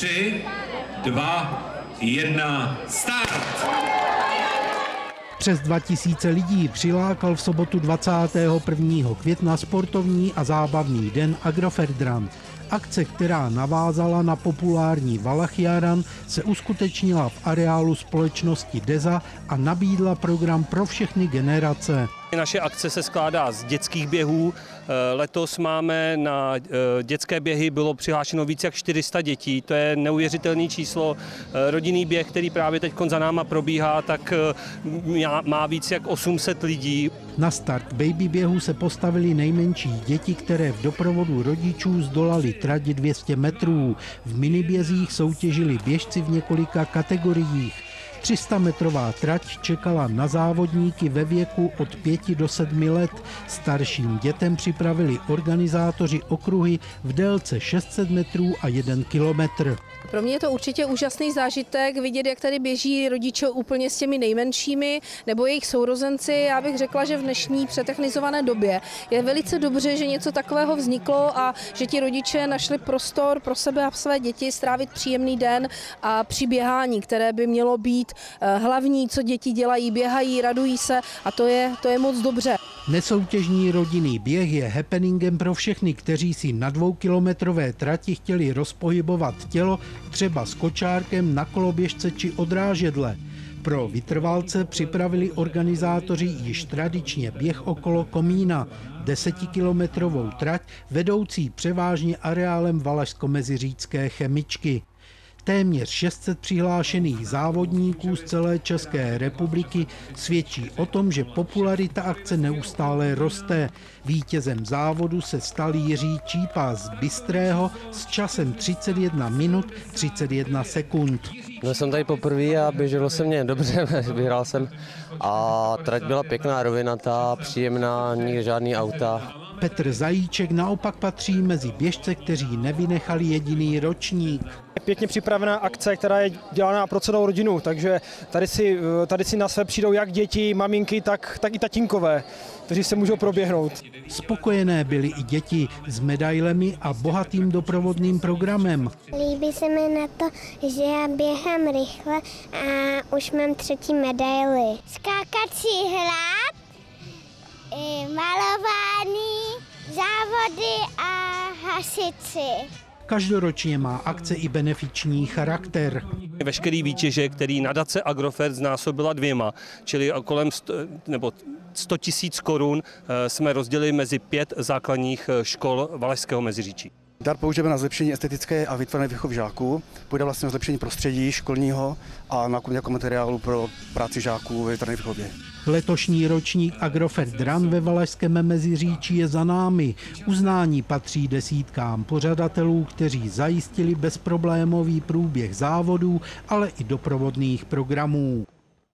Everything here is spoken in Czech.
3, 2, 1, start! Přes 2000 lidí přilákal v sobotu 21. května sportovní a zábavný den Agrofert Run. Akce, která navázala na populární Valachia Run, se uskutečnila v areálu společnosti DEZA a nabídla program pro všechny generace. Naše akce se skládá z dětských běhů. Letos máme na dětské běhy bylo přihlášeno více jak 400 dětí. To je neuvěřitelné číslo. Rodinný běh, který právě teď za náma probíhá, tak má více jak 800 lidí. Na start baby běhu se postavili nejmenší děti, které v doprovodu rodičů zdolali trať 200 metrů. V minibězích soutěžili běžci v několika kategoriích. 300-metrová trať čekala na závodníky ve věku od 5 do 7 let. Starším dětem připravili organizátoři okruhy v délce 600 metrů a 1 kilometr. Pro mě je to určitě úžasný zážitek vidět, jak tady běží rodiče úplně s těmi nejmenšími nebo jejich sourozenci. Já bych řekla, že v dnešní přetechnizované době je velice dobře, že něco takového vzniklo a že ti rodiče našli prostor pro sebe a své děti strávit příjemný den a při běhání, které by mělo být hlavní, co děti dělají, běhají, radují se a to je moc dobře. Nesoutěžní rodinný běh je happeningem pro všechny, kteří si na 2kilometrové trati chtěli rozpohybovat tělo, třeba s kočárkem na koloběžce či odrážedle. Pro vytrvalce připravili organizátoři již tradičně běh okolo komína, 10kilometrovou trať vedoucí převážně areálem Valašsko-Meziřícké chemičky. Téměř 600 přihlášených závodníků z celé České republiky svědčí o tom, že popularita akce neustále roste. Vítězem závodu se stal Jiří Čípa z Bystrého s časem 31 minut 31 sekund. Byl jsem tady poprvé a běželo se mě dobře, vyhrál jsem a trať byla pěkná, rovinatá, příjemná, nikde žádný auta. Petr Zajíček naopak patří mezi běžce, kteří nevynechali jediný ročník. Pěkně připravená akce, která je dělaná pro celou rodinu, takže tady si na své přijdou jak děti, maminky, tak i tatínkové, kteří se můžou proběhnout. Spokojené byly i děti s medailemi a bohatým doprovodným programem. Líbí se mi na to, že já běhám rychle a už mám 3. medaili. Skákací hlad, malování, závody a hasiči. Každoročně má akce i benefiční charakter. Veškerý výtěže, který nadace Agrofert znásobila 2, čili kolem 100 000 korun, jsme rozdělili mezi 5 základních škol Valašského Meziříčí. Dar použijeme na zlepšení estetické a výtvarné výchovy žáků. Půjde vlastně o zlepšení prostředí školního a nákup jako materiálu pro práci žáků ve výtvarné výchově. Letošní ročník Agrofert Run ve Valašském Meziříčí je za námi. Uznání patří desítkám pořadatelů, kteří zajistili bezproblémový průběh závodů, ale i doprovodných programů.